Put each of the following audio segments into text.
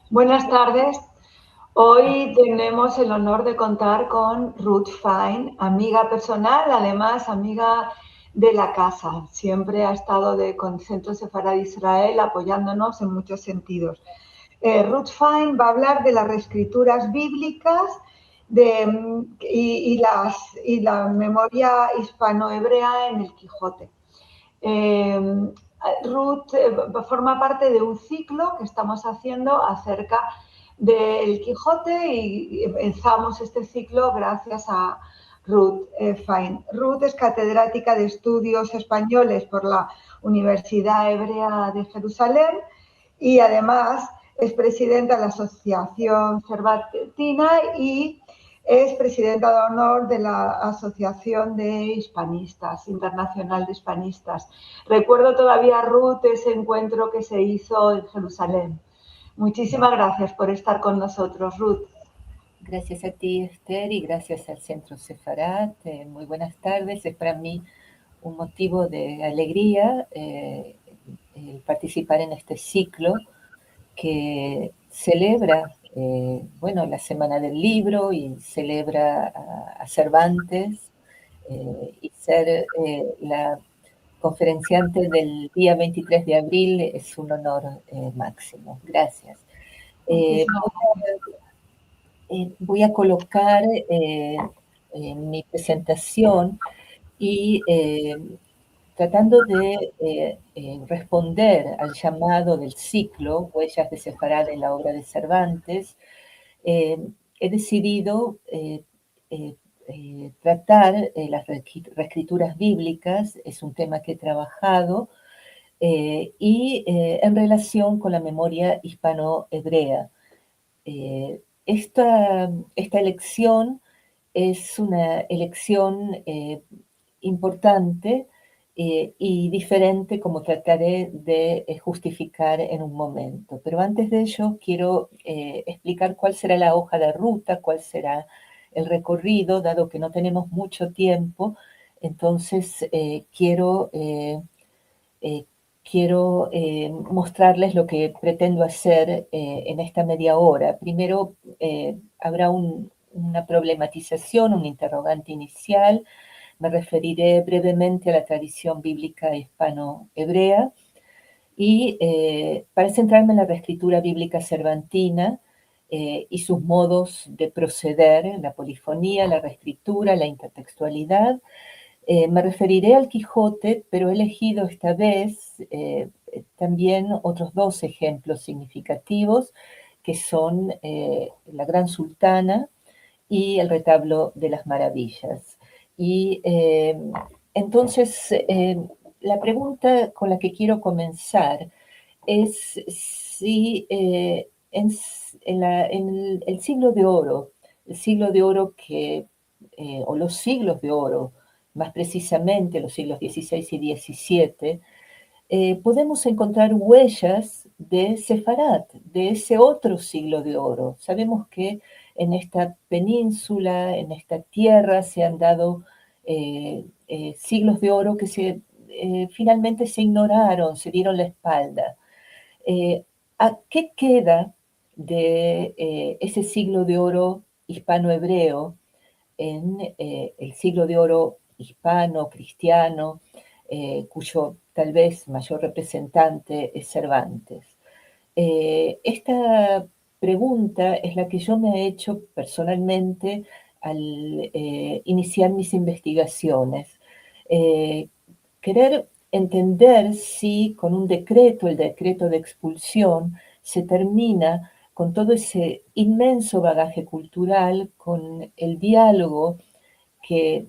Buenas tardes. Hoy tenemos el honor de contar con Ruth Fine, amiga personal, además amiga de la casa. Siempre ha estado con Centro Sefarad Israel apoyándonos en muchos sentidos. Ruth Fine va a hablar de las reescrituras bíblicas y la memoria hispano-hebrea en el Quijote. Ruth forma parte de un ciclo que estamos haciendo acerca del Quijote y empezamos este ciclo gracias a Ruth Fine. Ruth es catedrática de Estudios Españoles por la Universidad Hebrea de Jerusalén y además es presidenta de la Asociación Cervantina y es presidenta de honor de la Asociación de Hispanistas, Internacional de Hispanistas. Recuerdo todavía, Ruth, ese encuentro que se hizo en Jerusalén. Muchísimas gracias por estar con nosotros, Ruth. Gracias a ti, Esther, y gracias al Centro Sefarad. Muy buenas tardes. Es para mí un motivo de alegría el participar en este ciclo que celebra, la Semana del Libro y celebra a Cervantes y ser la conferenciante del día 23 de abril es un honor máximo. Gracias. Muchísimas gracias. Voy a colocar mi presentación y tratando de responder al llamado del ciclo Huellas de Sefarad en la obra de Cervantes, eh, he decidido tratar las reescrituras bíblicas. Es un tema que he trabajado en relación con la memoria hispano-hebrea. Esta elección es una elección importante y diferente, como trataré de justificar en un momento. Pero antes de ello, quiero explicar cuál será la hoja de ruta, cuál será el recorrido, dado que no tenemos mucho tiempo. Entonces, eh, quiero mostrarles lo que pretendo hacer en esta media hora. Primero, habrá una problematización, un interrogante inicial. Me referiré brevemente a la tradición bíblica hispano-hebrea y para centrarme en la reescritura bíblica cervantina y sus modos de proceder, la polifonía, la reescritura, la intertextualidad. Me referiré al Quijote, pero he elegido esta vez también otros dos ejemplos significativos, que son la Gran Sultana y el Retablo de las Maravillas. Y entonces, la pregunta con la que quiero comenzar es si en el siglo de oro, o los siglos de oro, más precisamente los siglos XVI y XVII, podemos encontrar huellas de Sefarad, de ese otro siglo de oro. Sabemos que en esta península, en esta tierra, se han dado siglos de oro que finalmente se ignoraron, se dieron la espalda. ¿A qué queda de ese siglo de oro hispano-hebreo en el siglo de oro hispano-cristiano, cuyo tal vez mayor representante es Cervantes? Esta pregunta es la que yo me he hecho personalmente al iniciar mis investigaciones. Querer entender si con un decreto, el decreto de expulsión, se termina con todo ese inmenso bagaje cultural, con el diálogo que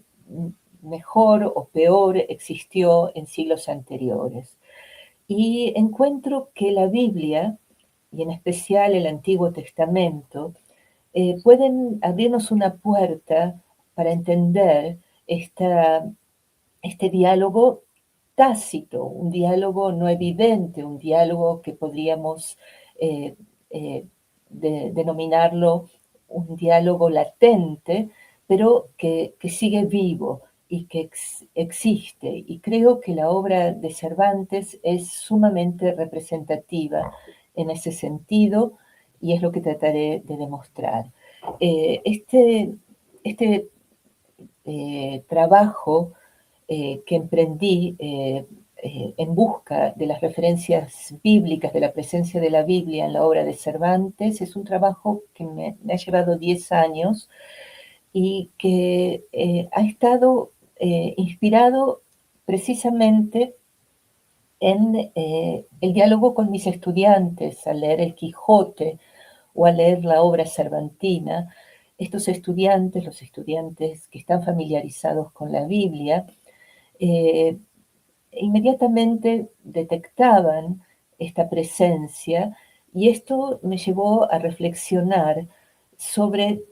mejor o peor existió en siglos anteriores. Y encuentro que la Biblia, y en especial el Antiguo Testamento, pueden abrirnos una puerta para entender este diálogo tácito, un diálogo no evidente, un diálogo que podríamos eh, eh, denominarlo un diálogo latente, pero que sigue vivo y que existe. Y creo que la obra de Cervantes es sumamente representativa en ese sentido y es lo que trataré de demostrar. Este trabajo que emprendí en busca de las referencias bíblicas, de la presencia de la Biblia en la obra de Cervantes, es un trabajo que me ha llevado 10 años y que ha estado inspirado precisamente en el diálogo con mis estudiantes, al leer El Quijote o al leer la obra cervantina. Estos estudiantes, los estudiantes que están familiarizados con la Biblia, eh, inmediatamente detectaban esta presencia y esto me llevó a reflexionar sobre,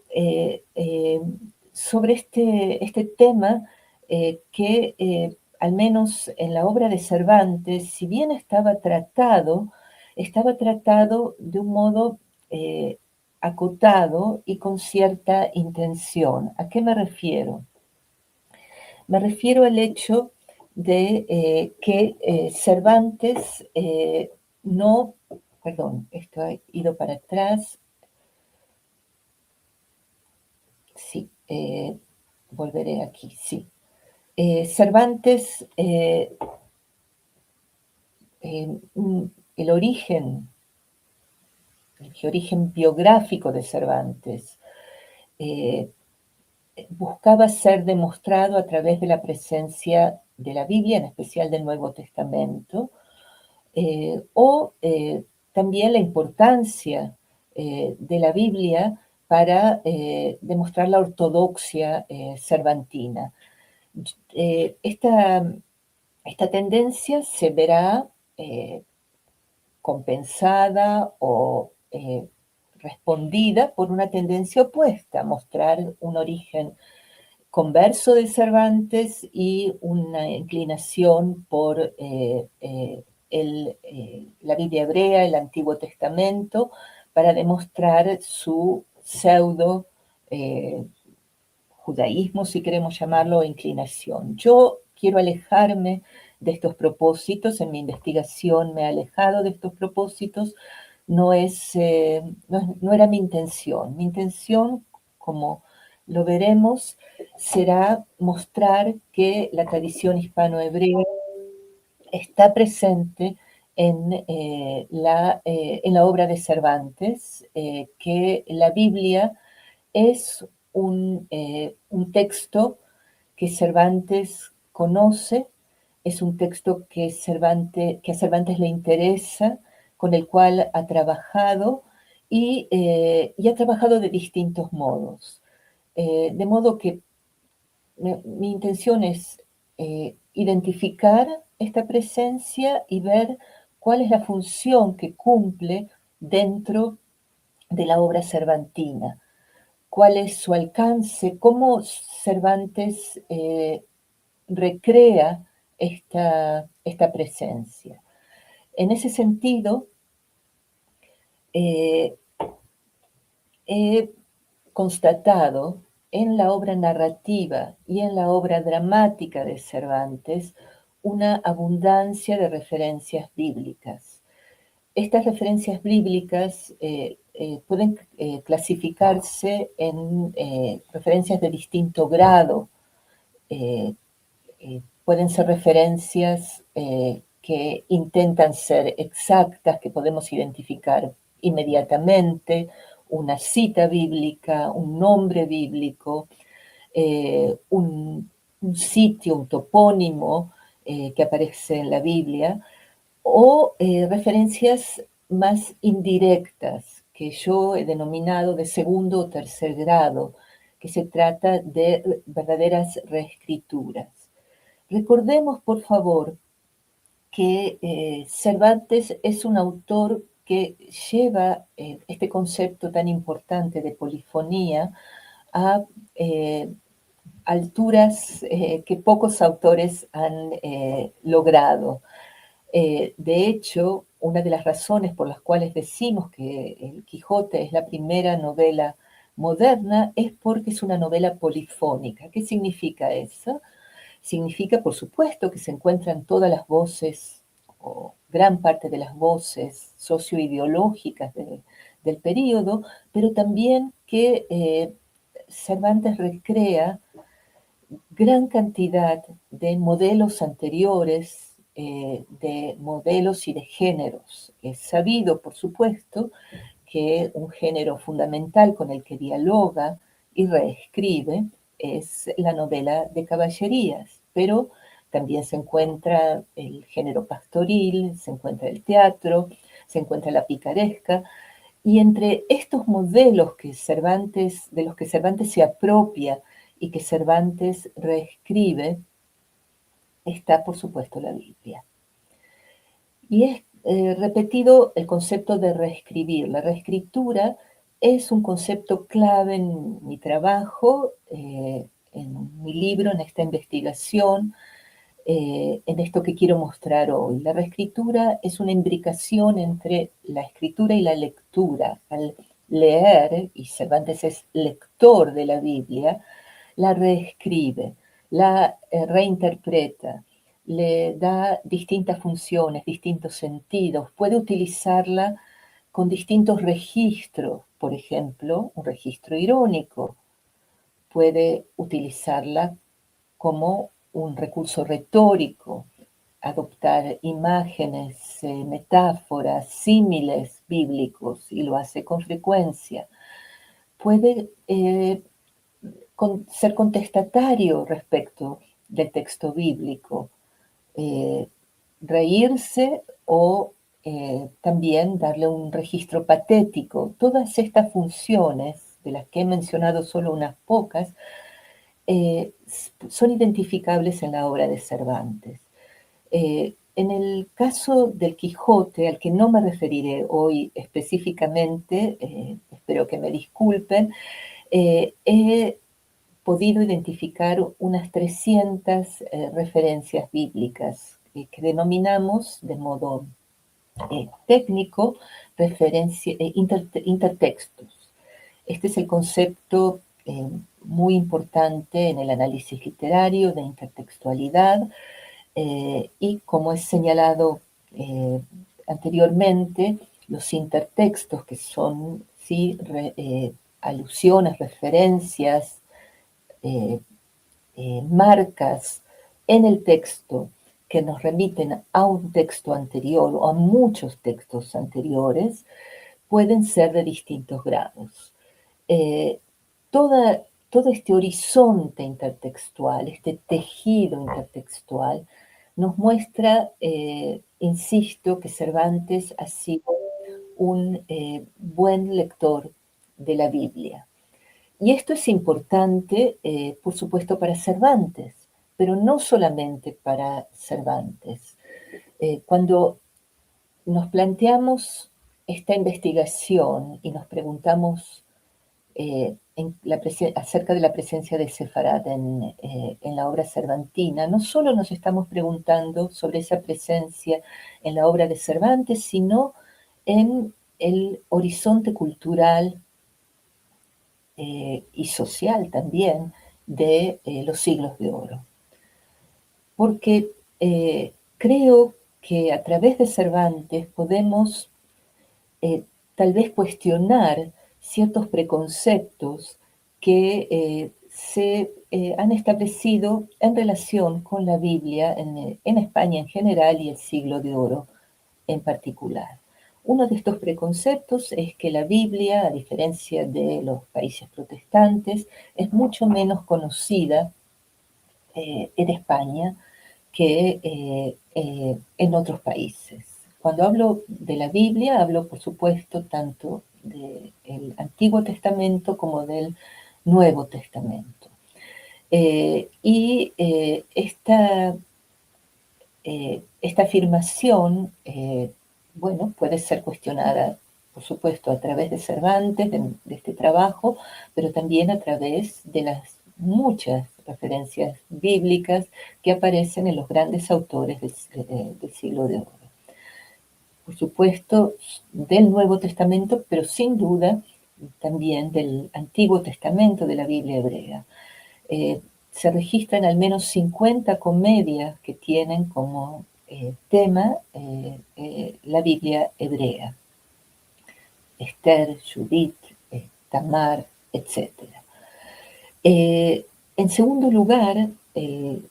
sobre este tema que al menos en la obra de Cervantes, si bien estaba tratado de un modo acotado y con cierta intención. ¿A qué me refiero? Me refiero al hecho de que Cervantes no, perdón, esto ha ido para atrás, sí, volveré aquí, sí. Cervantes, el origen biográfico de Cervantes, eh, buscaba ser demostrado a través de la presencia de la Biblia, en especial del Nuevo Testamento, o también la importancia de la Biblia para demostrar la ortodoxia cervantina. Esta tendencia se verá compensada o respondida por una tendencia opuesta, mostrar un origen converso de Cervantes y una inclinación por la Biblia hebrea, el Antiguo Testamento, para demostrar su pseudo judaísmo, si queremos llamarlo, inclinación. Yo quiero alejarme de estos propósitos, en mi investigación me he alejado de estos propósitos, no era mi intención. Mi intención, como lo veremos, será mostrar que la tradición hispano-hebrea está presente en la obra de Cervantes, que la Biblia es un texto que Cervantes conoce, es un texto que a Cervantes le interesa, con el cual ha trabajado y ha trabajado de distintos modos. De modo que mi intención es identificar esta presencia y ver cuál es la función que cumple dentro de la obra cervantina, cuál es su alcance, cómo Cervantes recrea esta presencia. En ese sentido, he constatado en la obra narrativa y en la obra dramática de Cervantes una abundancia de referencias bíblicas. Estas referencias bíblicas pueden clasificarse en referencias de distinto grado. Pueden ser referencias que intentan ser exactas, que podemos identificar inmediatamente, una cita bíblica, un nombre bíblico, un sitio, un topónimo que aparece en la Biblia, o referencias más indirectas, que yo he denominado de segundo o tercer grado, que se trata de verdaderas reescrituras. Recordemos, por favor, que Cervantes es un autor que lleva este concepto tan importante de polifonía a alturas que pocos autores han logrado. De hecho, una de las razones por las cuales decimos que El Quijote es la primera novela moderna es porque es una novela polifónica. ¿Qué significa eso? Significa, por supuesto, que se encuentran todas las voces, o gran parte de las voces socioideológicas del período, pero también que Cervantes recrea gran cantidad de modelos anteriores, de modelos y de géneros. Es sabido, por supuesto, que un género fundamental con el que dialoga y reescribe es la novela de caballerías, pero también se encuentra el género pastoril, se encuentra el teatro, se encuentra la picaresca, y entre estos modelos de los que Cervantes se apropia y que Cervantes reescribe, está por supuesto la Biblia. Y es repetido el concepto de reescribir. La reescritura es un concepto clave en mi trabajo, en mi libro, en esta investigación, en esto que quiero mostrar hoy. La reescritura es una imbricación entre la escritura y la lectura. Al leer, y Cervantes es lector de la Biblia, la reescribe, la reinterpreta, le da distintas funciones, distintos sentidos, puede utilizarla con distintos registros, por ejemplo, un registro irónico, puede utilizarla como un recurso retórico, adoptar imágenes, metáforas, símiles bíblicos, y lo hace con frecuencia. Puede ser contestatario respecto del texto bíblico, reírse o también darle un registro patético. Todas estas funciones, de las que he mencionado solo unas pocas, son identificables en la obra de Cervantes. En el caso del Quijote, al que no me referiré hoy específicamente, espero que me disculpen, he podido identificar unas 300 referencias bíblicas que denominamos de modo técnico intertextos. Este es el concepto muy importante en el análisis literario de intertextualidad, y como es señalado anteriormente, los intertextos, que son ¿sí? Alusiones, referencias, marcas en el texto que nos remiten a un texto anterior o a muchos textos anteriores, pueden ser de distintos grados. Todo este horizonte intertextual, este tejido intertextual, nos muestra, insisto, que Cervantes ha sido un buen lector de la Biblia. Y esto es importante, por supuesto, para Cervantes, pero no solamente para Cervantes. Cuando nos planteamos esta investigación y nos preguntamos acerca de la presencia de Sefarad en la obra cervantina, no solo nos estamos preguntando sobre esa presencia en la obra de Cervantes, sino en el horizonte cultural y social también de los siglos de oro. Porque creo que a través de Cervantes podemos tal vez cuestionar ciertos preconceptos que se han establecido en relación con la Biblia en España en general y el siglo de oro en particular. Uno de estos preconceptos es que la Biblia, a diferencia de los países protestantes, es mucho menos conocida en España que en otros países. Cuando hablo de la Biblia, hablo, por supuesto, tanto del Antiguo Testamento como del Nuevo Testamento. Esta afirmación, bueno, puede ser cuestionada, por supuesto, a través de Cervantes, de este trabajo, pero también a través de las muchas referencias bíblicas que aparecen en los grandes autores del siglo de oro. Por supuesto, del Nuevo Testamento, pero sin duda también del Antiguo Testamento de la Biblia hebrea. Se registran al menos 50 comedias que tienen como tema la Biblia hebrea. Esther, Judith, Tamar, etc. En segundo lugar, el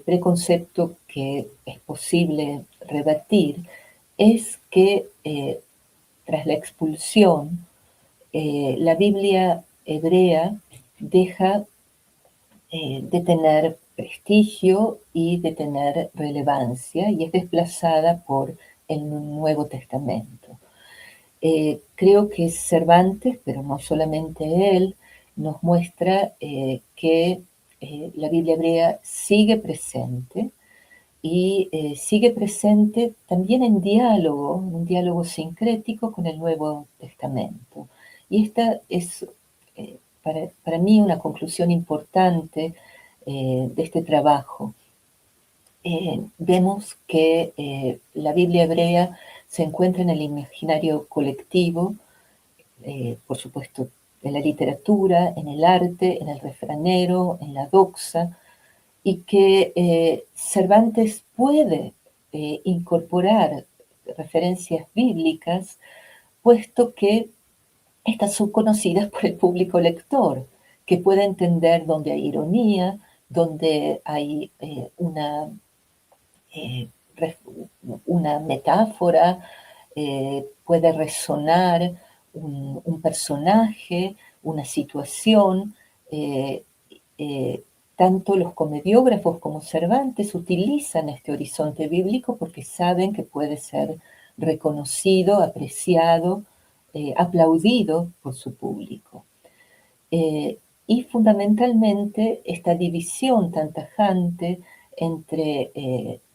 preconcepto que es posible rebatir es que tras la expulsión, la Biblia hebrea deja de tener prestigio y de tener relevancia y es desplazada por el Nuevo Testamento. Creo que Cervantes, pero no solamente él, nos muestra que la Biblia hebrea sigue presente y sigue presente también en diálogo, un diálogo sincrético con el Nuevo Testamento. Y esta es para mí una conclusión importante de este trabajo. Vemos que la Biblia hebrea se encuentra en el imaginario colectivo, por supuesto, en la literatura, en el arte, en el refranero, en la doxa, y que Cervantes puede incorporar referencias bíblicas, puesto que estas son conocidas por el público lector, que puede entender dónde hay ironía, dónde hay eh, una metáfora, puede resonar un personaje, una situación. eh, eh, Tanto los comediógrafos como Cervantes utilizan este horizonte bíblico porque saben que puede ser reconocido, apreciado, aplaudido por su público. Y fundamentalmente esta división tan tajante entre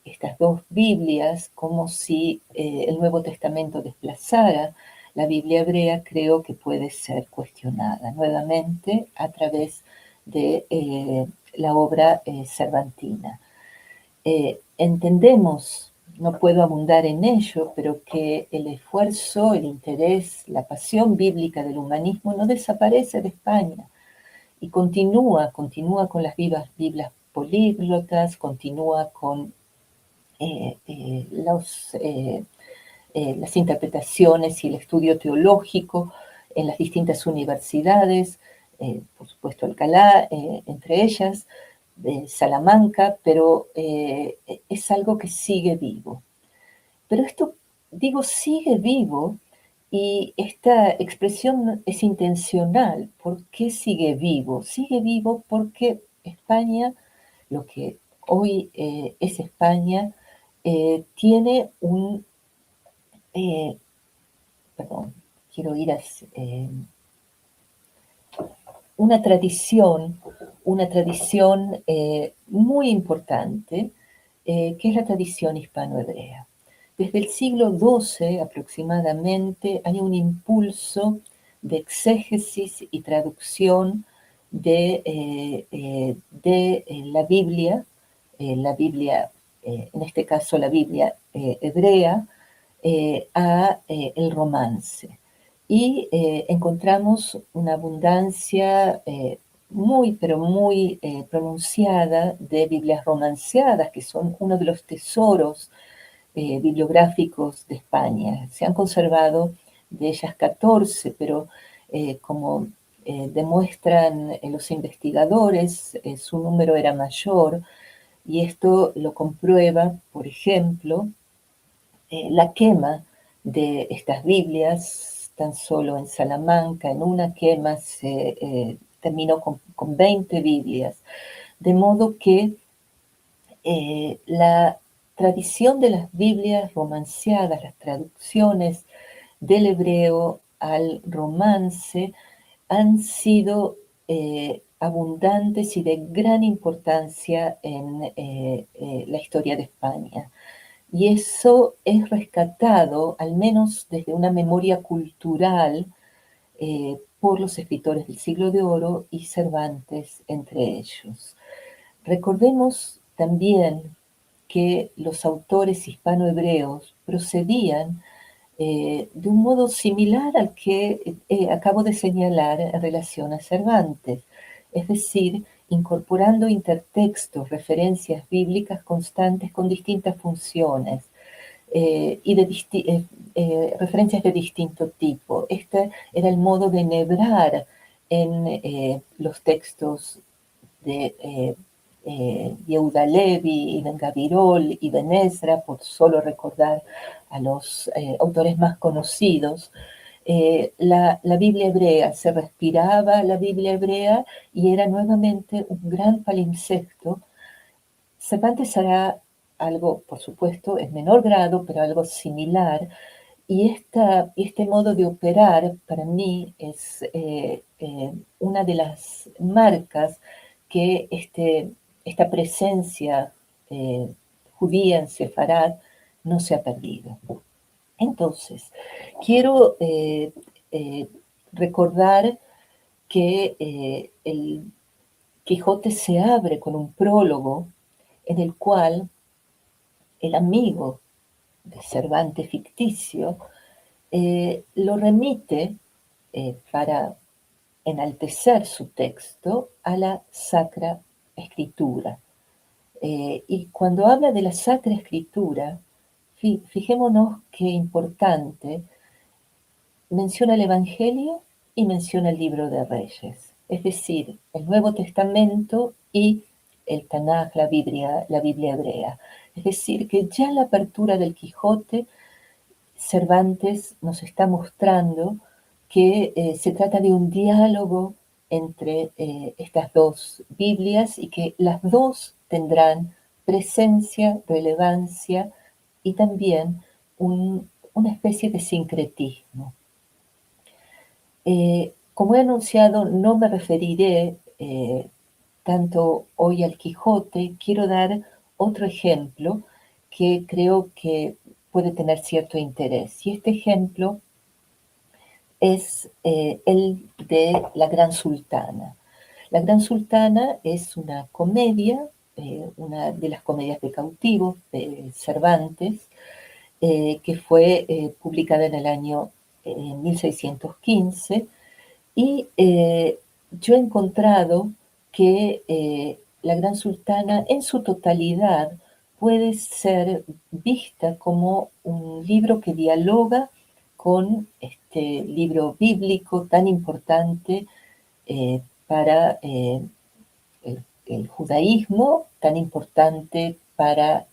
estas dos Biblias, como si el Nuevo Testamento desplazara la Biblia hebrea, creo que puede ser cuestionada nuevamente a través de la obra cervantina. Entendemos, no puedo abundar en ello, pero que el esfuerzo, el interés, la pasión bíblica del humanismo no desaparece de España y continúa con las Biblias políglotas, continúa con las interpretaciones y el estudio teológico en las distintas universidades, por supuesto Alcalá, entre ellas, Salamanca, pero es algo que sigue vivo. Pero esto, digo, sigue vivo y esta expresión es intencional. ¿Por qué sigue vivo? Sigue vivo porque España, lo que hoy es España, tiene perdón, quiero ir a una tradición muy importante, que es la tradición hispano-hebrea. Desde el siglo XII aproximadamente hay un impulso de exégesis y traducción de la Biblia, en este caso la Biblia hebrea, a el romance. Y encontramos una abundancia muy, pero muy pronunciada de Biblias romanceadas, que son uno de los tesoros bibliográficos de España. Se han conservado de ellas 14, pero como demuestran los investigadores, su número era mayor, y esto lo comprueba, por ejemplo, la quema de estas Biblias. Tan solo en Salamanca, en una quema, se terminó con 20 Biblias. De modo que la tradición de las Biblias romanceadas, las traducciones del hebreo al romance, han sido abundantes y de gran importancia en la historia de España. Y eso es rescatado, al menos desde una memoria cultural, por los escritores del Siglo de Oro y Cervantes entre ellos. Recordemos también que los autores hispano-hebreos procedían de un modo similar al que acabo de señalar en relación a Cervantes, es decir, incorporando intertextos, referencias bíblicas constantes con distintas funciones. y de referencias de distinto tipo. Este era el modo de enhebrar en los textos de Yehuda Levi, Ibn Gabirol y Ben Ezra, por solo recordar a los autores más conocidos. La Biblia hebrea, se respiraba la Biblia hebrea y era nuevamente un gran palimpsesto. Cervantes hará algo, por supuesto, en menor grado, pero algo similar, y este modo de operar para mí es una de las marcas que esta presencia judía en Sefarad no se ha perdido. Entonces, quiero recordar que el Quijote se abre con un prólogo en el cual el amigo de Cervantes ficticio lo remite para enaltecer su texto a la Sacra Escritura. Y cuando habla de la Sacra Escritura, fijémonos qué importante, menciona el Evangelio y menciona el Libro de Reyes, es decir, el Nuevo Testamento y el Tanaj, la Biblia hebrea. Es decir, que ya en la apertura del Quijote, Cervantes nos está mostrando que se trata de un diálogo entre estas dos Biblias y que las dos tendrán presencia, relevancia y también una especie de sincretismo. Como he anunciado, no me referiré tanto hoy al Quijote, quiero dar otro ejemplo que creo que puede tener cierto interés. Y este ejemplo es el de La Gran Sultana. La Gran Sultana es una comedia, una de las comedias de cautivo de Cervantes, que fue publicada en el año 1615, y yo he encontrado que La Gran Sultana en su totalidad puede ser vista como un libro que dialoga con este libro bíblico tan importante para el judaísmo, tan importante para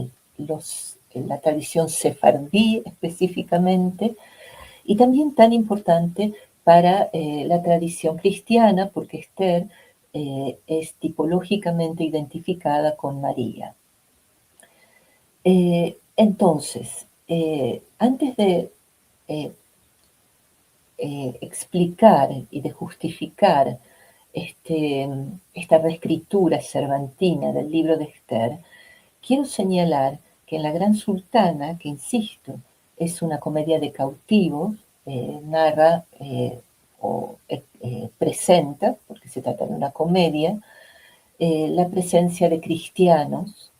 la tradición sefardí específicamente, y también tan importante para la tradición cristiana, porque Esther es tipológicamente identificada con María. Entonces, antes de explicar y de justificar esta reescritura cervantina del libro de Esther, quiero señalar que en La Gran Sultana, que insisto, es una comedia de cautivos, narra o presenta, porque se trata de una comedia, la presencia de cristianos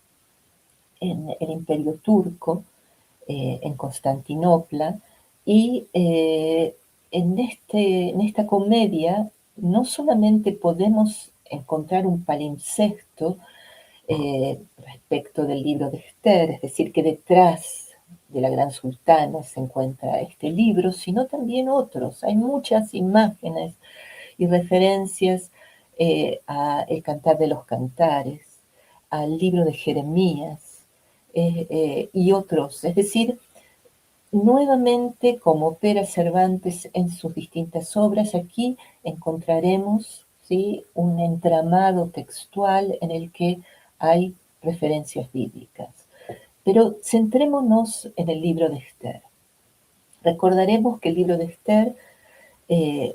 en el Imperio Turco, en Constantinopla, y en esta comedia no solamente podemos encontrar un palimpsesto respecto del libro de Esther, es decir, que detrás de La Gran Sultana se encuentra este libro, sino también otros. Hay muchas imágenes y referencias a El Cantar de los Cantares, al libro de Jeremías y otros. Es decir, nuevamente, como opera Cervantes en sus distintas obras, aquí encontraremos, ¿sí?, un entramado textual en el que hay referencias bíblicas. Pero centrémonos en el libro de Esther. Recordaremos que el libro de Esther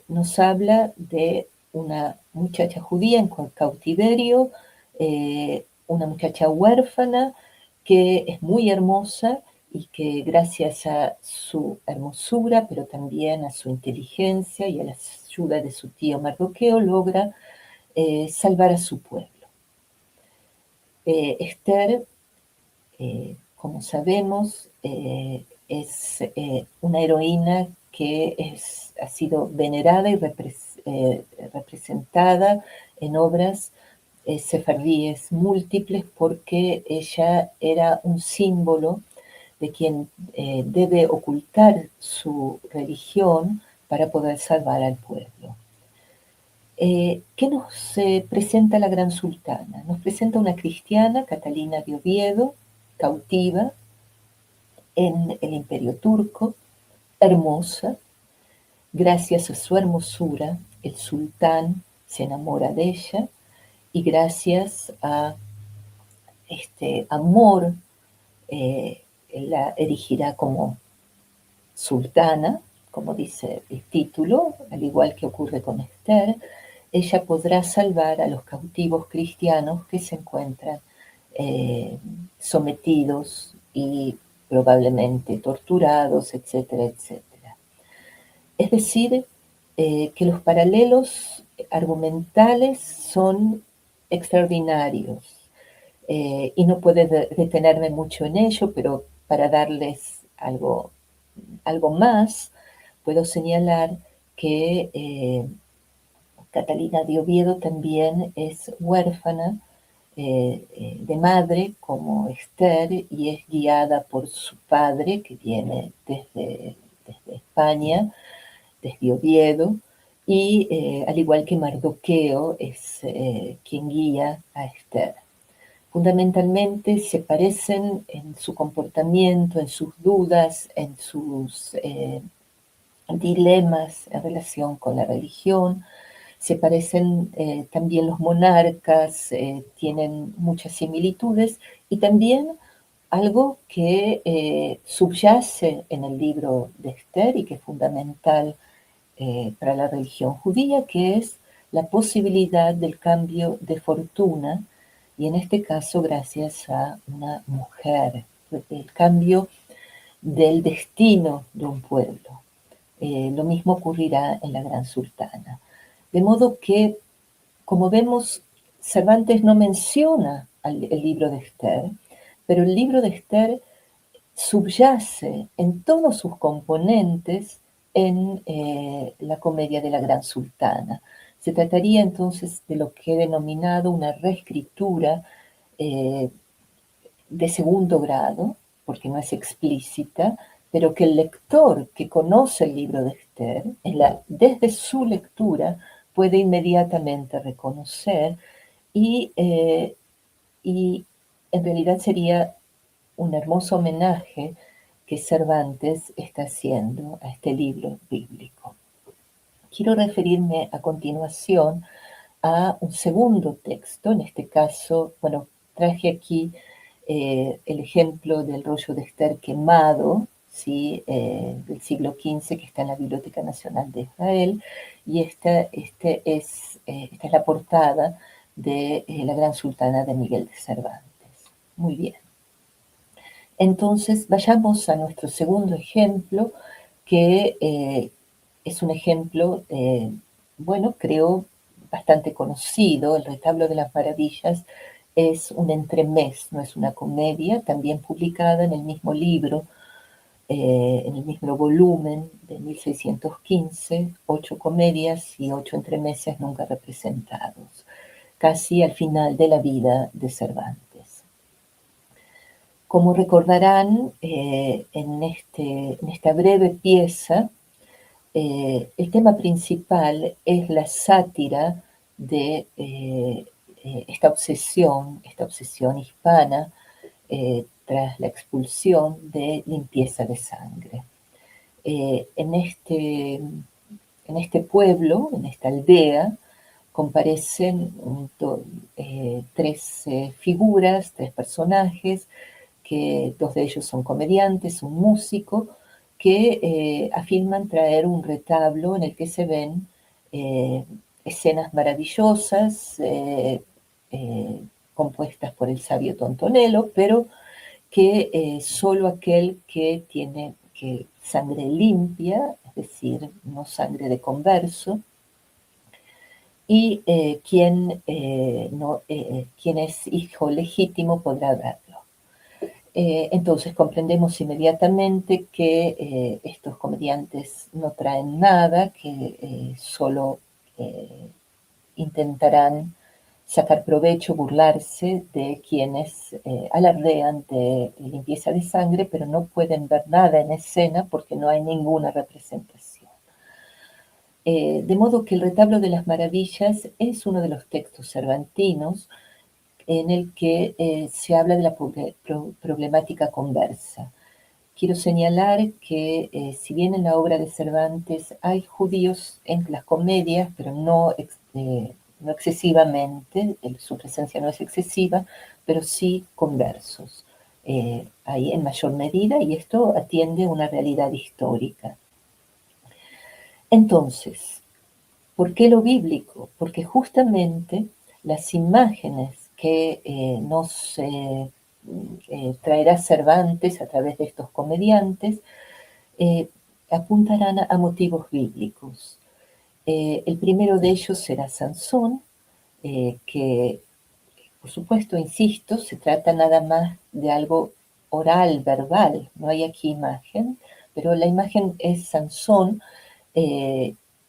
nos habla de una muchacha judía en cautiverio, una muchacha huérfana que es muy hermosa y que gracias a su hermosura, pero también a su inteligencia y a la ayuda de su tío Mardoqueo, logra salvar a su pueblo. Esther, como sabemos, es una heroína que ha sido venerada y representada en obras sefardíes múltiples porque ella era un símbolo de quien debe ocultar su religión para poder salvar al pueblo. ¿Qué nos presenta la Gran Sultana? Nos presenta una cristiana, Catalina de Oviedo, cautiva en el Imperio Turco, hermosa. Gracias a su hermosura, el sultán se enamora de ella y gracias a este amor la erigirá como sultana, como dice el título, al igual que ocurre con Esther. Ella podrá salvar a los cautivos cristianos que se encuentran sometidos y probablemente torturados, etcétera, etcétera. Es decir, que los paralelos argumentales son extraordinarios y no puedo detenerme mucho en ello, pero para darles algo más, puedo señalar que Catalina de Oviedo también es huérfana de madre como Esther y es guiada por su padre que viene desde España, desde Oviedo, y al igual que Mardoqueo es quien guía a Esther. Fundamentalmente se parecen en su comportamiento, en sus dudas, en sus dilemas en relación con la religión. Se parecen también los monarcas, tienen muchas similitudes y también algo que subyace en el libro de Esther y que es fundamental para la religión judía, que es la posibilidad del cambio de fortuna y en este caso gracias a una mujer, el cambio del destino de un pueblo. Lo mismo ocurrirá en la Gran Sultana. De modo que, como vemos, Cervantes no menciona el libro de Esther, pero el libro de Esther subyace en todos sus componentes en la comedia de la Gran Sultana. Se trataría entonces de lo que he denominado una reescritura de segundo grado, porque no es explícita, pero que el lector que conoce el libro de Esther, desde su lectura, puede inmediatamente reconocer y en realidad sería un hermoso homenaje que Cervantes está haciendo a este libro bíblico. Quiero referirme a continuación a un segundo texto, en este caso, bueno, traje aquí el ejemplo del rollo de Esther quemado, ¿sí? Del siglo XV, que está en la Biblioteca Nacional de Israel, y esta es la portada de La Gran Sultana de Miguel de Cervantes. Muy bien. Entonces, vayamos a nuestro segundo ejemplo, que es un ejemplo, bueno, creo bastante conocido. El Retablo de las Maravillas es un entremés, no es una comedia, también publicada en el mismo libro, en el mismo volumen de 1615, 8 comedias y 8 entremeses nunca representados, casi al final de la vida de Cervantes. Como recordarán, en esta breve pieza, el tema principal es la sátira de esta obsesión hispana tras la expulsión de limpieza de sangre. En este pueblo, en esta aldea, comparecen tres figuras, tres personajes, que dos de ellos son comediantes, un músico, que afirman traer un retablo en el que se ven escenas maravillosas compuestas por el sabio Tontonelo, pero que solo aquel que tiene sangre limpia, es decir, no sangre de converso, y quien es hijo legítimo podrá verlo. Entonces comprendemos inmediatamente que estos comediantes no traen nada, que solo intentarán sacar provecho, burlarse de quienes alardean de limpieza de sangre, pero no pueden ver nada en escena porque no hay ninguna representación. De modo que el Retablo de las Maravillas es uno de los textos cervantinos en el que se habla de la problemática conversa. Quiero señalar que si bien en la obra de Cervantes hay judíos en las comedias, pero no excesivamente, su presencia no es excesiva, pero sí conversos. Hay en mayor medida, y esto atiende una realidad histórica. Entonces, ¿por qué lo bíblico? Porque justamente las imágenes que nos traerá Cervantes a través de estos comediantes apuntarán a motivos bíblicos. El primero de ellos será Sansón, que por supuesto, insisto, se trata nada más de algo oral, verbal, no hay aquí imagen, pero la imagen es Sansón,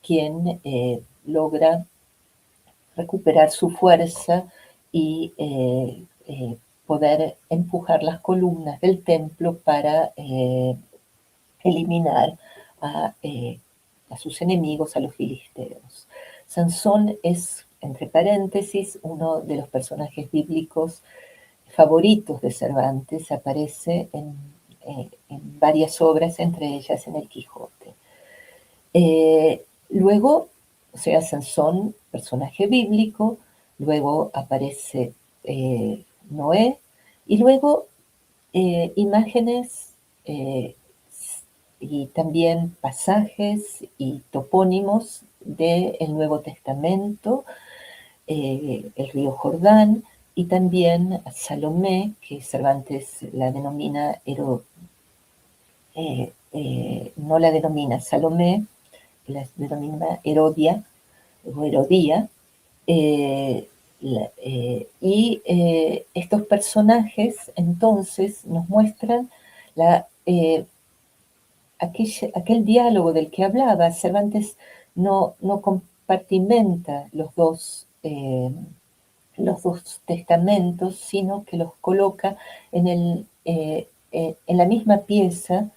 quien logra recuperar su fuerza y poder empujar las columnas del templo para eliminar a sus enemigos, a los filisteos. Sansón es, entre paréntesis, uno de los personajes bíblicos favoritos de Cervantes, aparece en varias obras, entre ellas en El Quijote. Luego, o sea, Sansón, personaje bíblico, luego aparece Noé, y luego imágenes y también pasajes y topónimos del Nuevo Testamento, el río Jordán, y también Salomé, que Cervantes la denomina, no la denomina Salomé, la denomina Herodia o Herodía, y estos personajes entonces nos muestran aquel diálogo del que hablaba. Cervantes no compartimenta los dos testamentos, sino que los coloca en la misma pieza,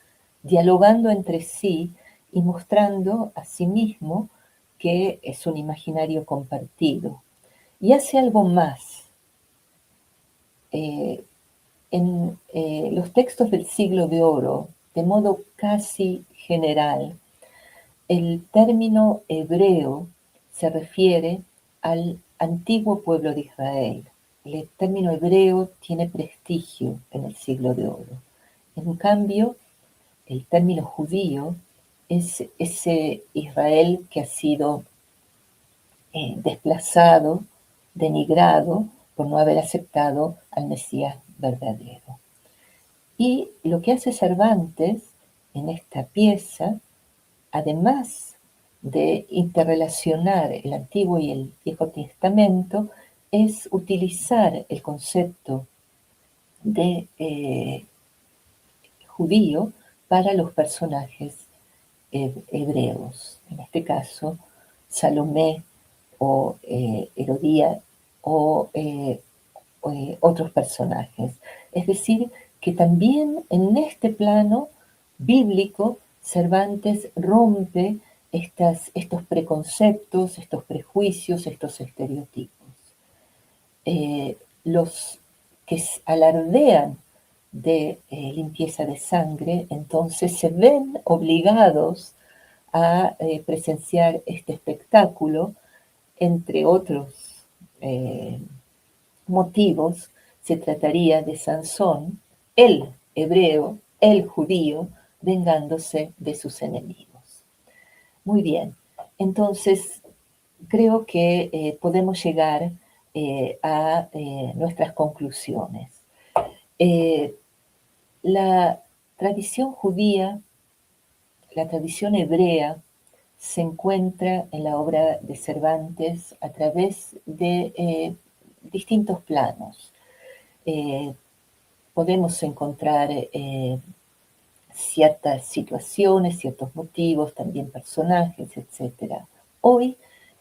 dialogando entre sí y mostrando a sí mismo que es un imaginario compartido. Y hace algo más. En los textos del Siglo de Oro, de modo casi general, el término hebreo se refiere al antiguo pueblo de Israel. El término hebreo tiene prestigio en el Siglo de Oro. En cambio, el término judío es ese Israel que ha sido desplazado, denigrado por no haber aceptado al Mesías verdadero. Y lo que hace Cervantes en esta pieza, además de interrelacionar el Antiguo y el Viejo Testamento, es utilizar el concepto de judío para los personajes hebreos, en este caso Salomé o Herodía o otros personajes. Es decir, que también en este plano bíblico Cervantes rompe estos preconceptos, estos prejuicios, estos estereotipos. Los que alardean de limpieza de sangre, entonces se ven obligados a presenciar este espectáculo, entre otros motivos. Se trataría de Sansón, el hebreo, el judío, vengándose de sus enemigos. Muy bien, entonces creo que podemos llegar a nuestras conclusiones. La tradición judía, la tradición hebrea, se encuentra en la obra de Cervantes a través de distintos planos. Podemos encontrar ciertas situaciones, ciertos motivos, también personajes, etc. Hoy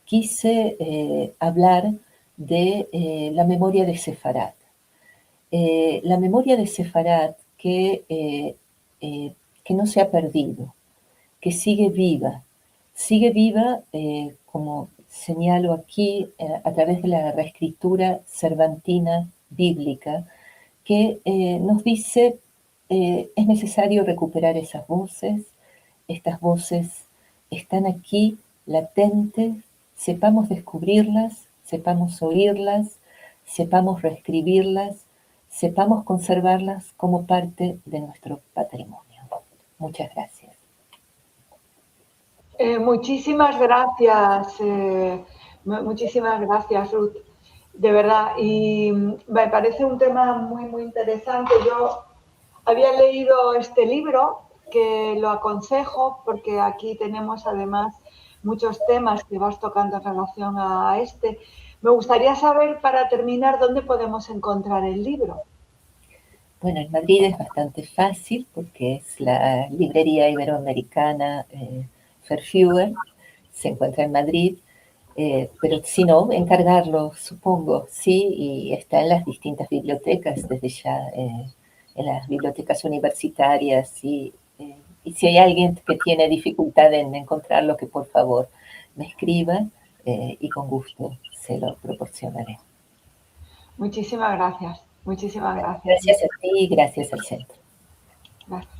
quise hablar de la memoria de Sefarat. La memoria de Sefarat que no se ha perdido, que sigue viva, como señalo aquí, a través de la reescritura cervantina bíblica, que nos dice es necesario recuperar esas voces. Estas voces están aquí, latentes, sepamos descubrirlas, sepamos oírlas, sepamos reescribirlas, sepamos conservarlas como parte de nuestro patrimonio. Muchas gracias. Muchísimas gracias, Ruth, de verdad. Y me parece un tema muy, muy interesante. Yo había leído este libro, que lo aconsejo, porque aquí tenemos además muchos temas que vas tocando en relación a este. Me gustaría saber, para terminar, dónde podemos encontrar el libro. Bueno, en Madrid es bastante fácil porque es la librería iberoamericana Verfüger, se encuentra en Madrid, pero si no, encargarlo, supongo, sí, y está en las distintas bibliotecas desde ya, en las bibliotecas universitarias, y si hay alguien que tiene dificultad en encontrarlo, que por favor me escriba y con gusto se lo proporcionaré. Muchísimas gracias. Muchísimas gracias. Gracias a ti y gracias al centro. Gracias.